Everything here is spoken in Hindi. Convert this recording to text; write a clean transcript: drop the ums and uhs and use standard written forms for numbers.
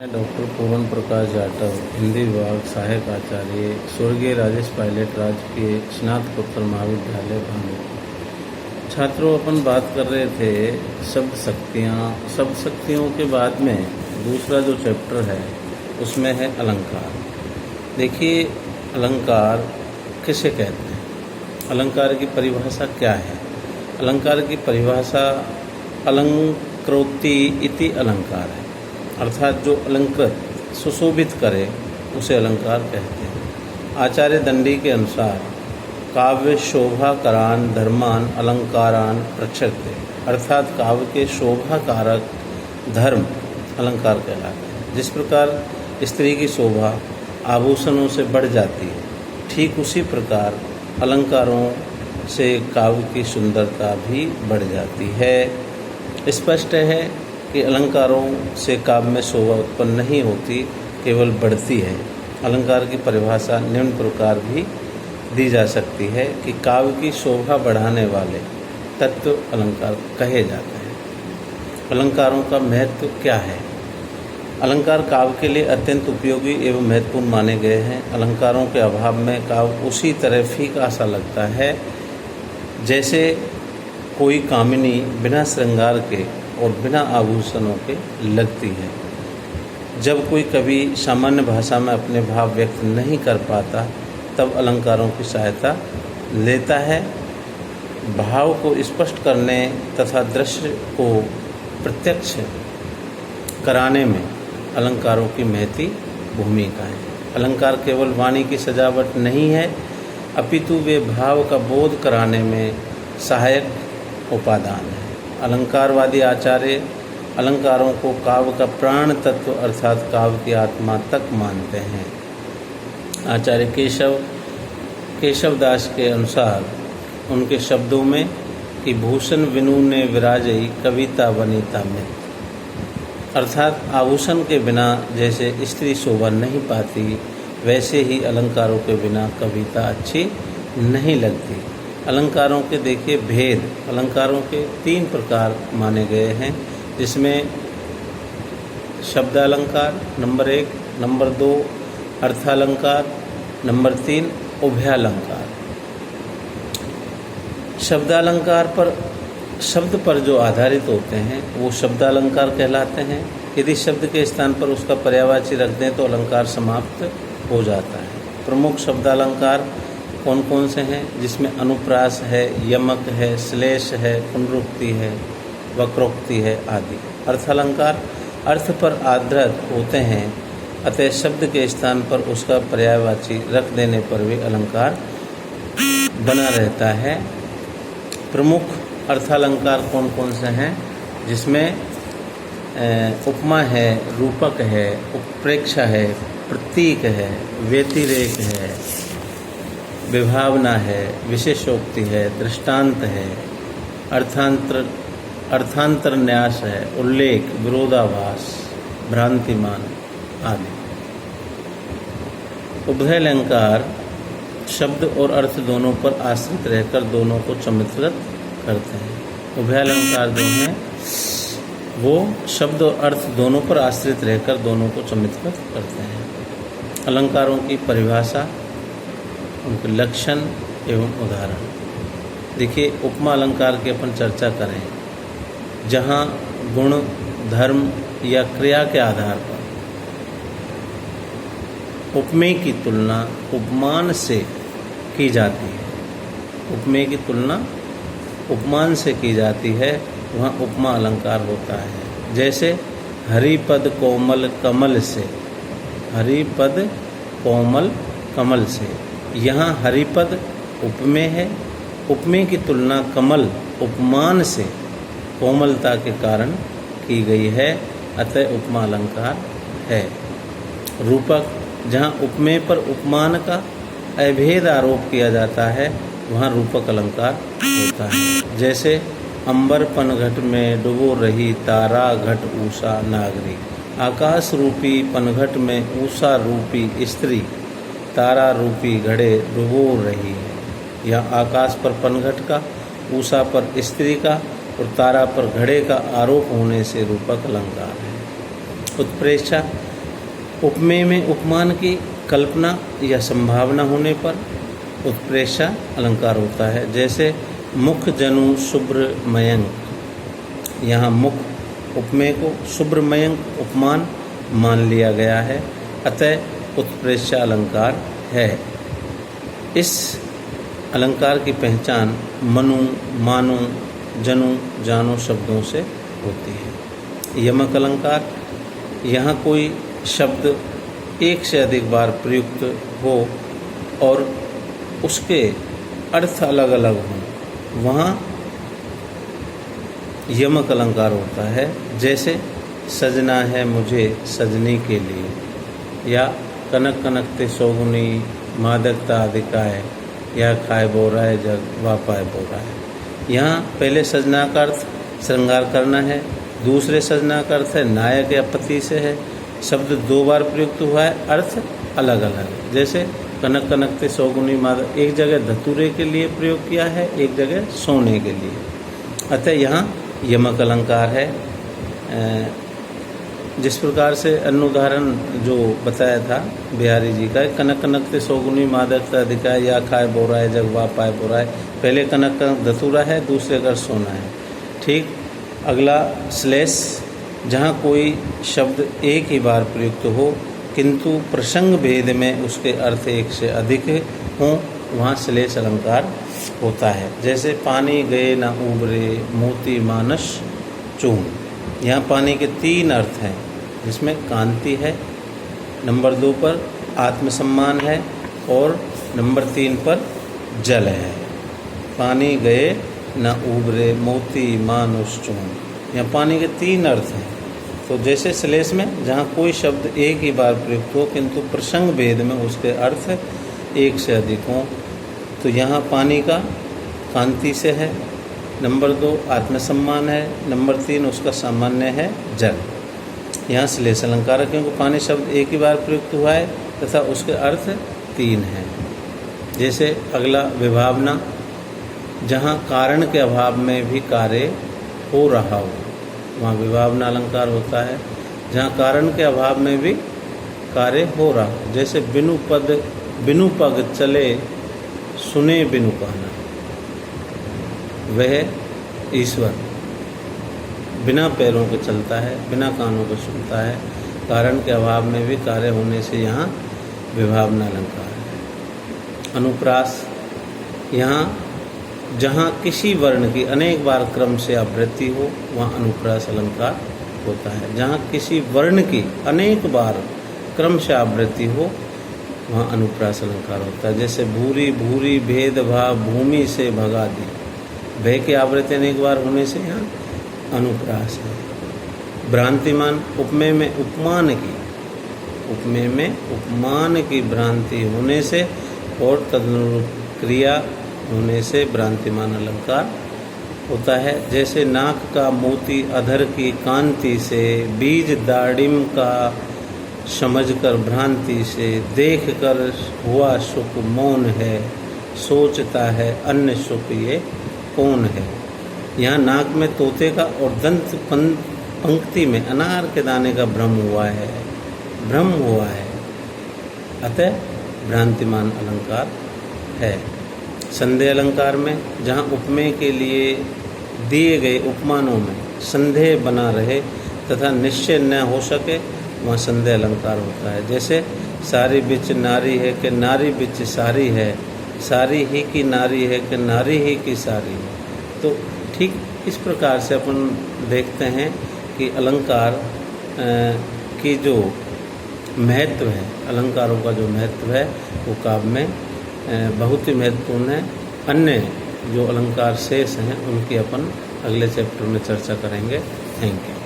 मैं डॉक्टर पूर्ण प्रकाश जाटव, हिंदी विभाग सहायक आचार्य, स्वर्गीय राजेश पायलट राजकीय स्नातकोत्तर महाविद्यालय भांगू। छात्रों, अपन बात कर रहे थे शब्द शक्तियाँ। शब्द शक्तियों के बाद में दूसरा जो चैप्टर है उसमें है अलंकार। देखिए, अलंकार किसे कहते हैं, अलंकार की परिभाषा क्या है। अलंकार की परिभाषा अलंकृति इति अलंकार है, अर्थात जो अलंकृत सुशोभित करे उसे अलंकार कहते हैं। आचार्य दंडी के अनुसार काव्य शोभा करान धर्मान अलंकारान प्रक्षते, अर्थात काव्य के शोभा कारक धर्म अलंकार कहलाते हैं। जिस प्रकार स्त्री की शोभा आभूषणों से बढ़ जाती है, ठीक उसी प्रकार अलंकारों से काव्य की सुंदरता भी बढ़ जाती है। स्पष्ट है कि अलंकारों से काव्य में शोभा उत्पन्न नहीं होती, केवल बढ़ती है। अलंकार की परिभाषा निम्न प्रकार भी दी जा सकती है कि काव्य की शोभा बढ़ाने वाले तत्व अलंकार कहे जाते हैं। अलंकारों का महत्व क्या है। अलंकार काव्य के लिए अत्यंत उपयोगी एवं महत्वपूर्ण माने गए हैं। अलंकारों के अभाव में काव्य उसी तरह फीका सा लगता है जैसे कोई कामिनी बिना श्रृंगार के और बिना आभूषणों के लगती है। जब कोई कवि सामान्य भाषा में अपने भाव व्यक्त नहीं कर पाता, तब अलंकारों की सहायता लेता है। भाव को स्पष्ट करने तथा दृश्य को प्रत्यक्ष कराने में अलंकारों की महती भूमिका है। अलंकार केवल वाणी की सजावट नहीं है, अपितु वे भाव का बोध कराने में सहायक उपादान है। अलंकारवादी आचार्य अलंकारों को काव्य का प्राण तत्व अर्थात काव्य की आत्मा तक मानते हैं। आचार्य केशवदास के अनुसार उनके शब्दों में कि भूषण विनु ने विराजई कविता वनिता में, अर्थात आभूषण के बिना जैसे स्त्री शोभा नहीं पाती, वैसे ही अलंकारों के बिना कविता अच्छी नहीं लगती। अलंकारों के देखिए भेद। अलंकारों के 3 प्रकार माने गए हैं, जिसमें शब्दालंकार नंबर 1, नंबर 2 अर्थालंकार, नंबर 3 उभयालंकार। शब्दालंकार पर शब्द पर जो आधारित होते हैं वो शब्दालंकार कहलाते हैं। यदि शब्द के स्थान पर उसका पर्यायवाची रख दें तो अलंकार समाप्त हो जाता है। प्रमुख शब्दालंकार कौन कौन से हैं, जिसमें अनुप्रास है, यमक है, श्लेष है, पुनरुक्ति है, वक्रोक्ति है आदि। अर्थालंकार अर्थ पर आधारित होते हैं, अतः शब्द के स्थान पर उसका पर्यायवाची रख देने पर भी अलंकार बना रहता है। प्रमुख अर्थालंकार कौन कौन से हैं, जिसमें उपमा है, रूपक है, उत्प्रेक्षा है, प्रतीक है, व्यतिरेक है, विभावना है, विशेषोक्ति है, दृष्टांत है, अर्थांतर न्यास है, उल्लेख, विरोधाभास, भ्रांतिमान आदि। उभयालंकार शब्द और अर्थ दोनों पर आश्रित रहकर दोनों को चमत्कृत करते हैं। उभयालंकार जो हैं वो शब्द और अर्थ दोनों पर आश्रित रहकर दोनों को चमत्कृत करते हैं। अलंकारों की परिभाषा, उनके लक्षण एवं उदाहरण। देखिए, उपमा अलंकार की अपन चर्चा करें, जहाँ गुण, धर्म या क्रिया के आधार पर उपमेय की तुलना उपमान से की जाती है। उपमेय की तुलना उपमान से की जाती है, वहाँ उपमा अलंकार होता है। जैसे हरिपद कोमल कमल से, हरिपद कोमल कमल से, यहाँ हरिपद उपमेय है। उपमेय की तुलना कमल उपमान से कोमलता के कारण की गई है, अतः उपमा अलंकार है। रूपक, जहाँ उपमेय पर उपमान का अभेद आरोप किया जाता है, वहाँ रूपक अलंकार होता है। जैसे अंबर पनघट में डुबो रही तारा घट ऊषा नागरी, आकाश रूपी पनघट में ऊषा रूपी स्त्री तारा रूपी घड़े डुबो रही है। यहाँ आकाश पर पनघट का, ऊषा पर स्त्री का और तारा पर घड़े का आरोप होने से रूपक अलंकार है। उत्प्रेक्षा, उपमेय में उपमान की कल्पना या संभावना होने पर उत्प्रेक्षा अलंकार होता है। जैसे मुख जनु शुभ्रमयंक, यहाँ मुख उपमेय को शुभ्रमयंक उपमान मान लिया गया है, अतः उत्प्रेक्षा अलंकार है। इस अलंकार की पहचान मनु, मानो, जनु, जानो शब्दों से होती है। यमक अलंकार, यहाँ कोई शब्द एक से अधिक बार प्रयुक्त हो और उसके अर्थ अलग अलग हों, वहाँ यमक अलंकार होता है। जैसे सजना है मुझे सजनी के लिए, या कनक कनकते सौगुनी मादकता अधिकाय, या खाए बोराए जग वापाए बोराए। यहाँ पहले सजना का अर्थ श्रृंगार करना है, दूसरे सजना का अर्थ है नायक या पति से है। शब्द 2 बार प्रयुक्त हुआ है, अर्थ अलग अलग। जैसे कनक कनकते सौगुनी मादक, एक जगह धतूरे के लिए प्रयोग किया है, एक जगह सोने के लिए, अतः यहाँ यमक अलंकार है। जिस प्रकार से अन्य उदाहरण जो बताया था बिहारी जी का, कनक कनकते सौगुनी मादकता अधिकाय, या खाए बोराए जग वापाए बोराए, पहले कनक कनक धतूरा है, दूसरे का सोना है। ठीक। अगला श्लेष, जहाँ कोई शब्द एक ही बार प्रयुक्त हो किंतु प्रसंग भेद में उसके अर्थ एक से अधिक हों, वहाँ श्लेष अलंकार होता है। जैसे पानी गए न उबरे मोती मानस चून, यहाँ पानी के 3 अर्थ हैं, जिसमें कांति है, नंबर 2 पर आत्मसम्मान है, और नंबर 3 पर जल है। पानी गए न उबरे मोती मानुष चून, यहाँ पानी के 3 अर्थ हैं। तो जैसे श्लेष में जहाँ कोई शब्द एक ही बार प्रयुक्त हो किंतु प्रसंग भेद में उसके अर्थ एक से अधिक हों, तो यहाँ पानी का कांति से है, नंबर 2 आत्मसम्मान है, नंबर 3 उसका सामान्य है जल। यहाँ श्लेष अलंकार है क्योंकि पानी शब्द एक ही बार प्रयुक्त हुआ है तथा उसके अर्थ 3 हैं। जैसे अगला विभावना, जहाँ कारण के अभाव में भी कार्य हो रहा हो, वहाँ विभावना अलंकार होता है। जहाँ कारण के अभाव में भी कार्य हो रहा हो, जैसे बिनु पग चले सुने बिनु कहना, वह ईश्वर बिना पैरों के चलता है, बिना कानों के सुनता है। कारण के अभाव में भी कार्य होने से यहाँ विभावना अलंकार है। अनुप्रास, यहाँ जहाँ किसी वर्ण की अनेक बार क्रम से आवृत्ति हो, वहाँ अनुप्रास अलंकार होता है। जहाँ किसी वर्ण की अनेक बार क्रम से आवृत्ति हो, वहाँ अनुप्रास अलंकार होता है। जैसे भूरी भूरी भेदभाव भूमि से भगा दी, भय की आवृत्ति अनेक बार होने से यहाँ अनुप्रास है। भ्रांतिमान, उपमेय में उपमान की भ्रांति होने से और तदनुरूप क्रिया होने से भ्रांतिमान अलंकार होता है। जैसे नाक का मोती अधर की कांति से, बीज दाड़िम का समझकर भ्रांति से, देख कर हुआ सुख मौन है, सोचता है अन्य सुख ये कौन है। यहाँ नाक में तोते का और दंत पंक्ति में अनार के दाने का भ्रम हुआ है, अतः भ्रांतिमान अलंकार है। संदेह अलंकार में जहाँ उपमेय के लिए दिए गए उपमानों में संदेह बना रहे तथा निश्चय न हो सके, वहाँ संदेह अलंकार होता है। जैसे सारी बिच नारी है कि नारी बिच सारी है, सारी ही की नारी है कि नारी ही की सारी है। तो ठीक इस प्रकार से अपन देखते हैं कि अलंकार की जो महत्व है, अलंकारों का जो महत्व है वो काव्य में बहुत ही महत्वपूर्ण है। अन्य जो अलंकार शेष हैं उनकी अपन अगले चैप्टर में चर्चा करेंगे। Thank you.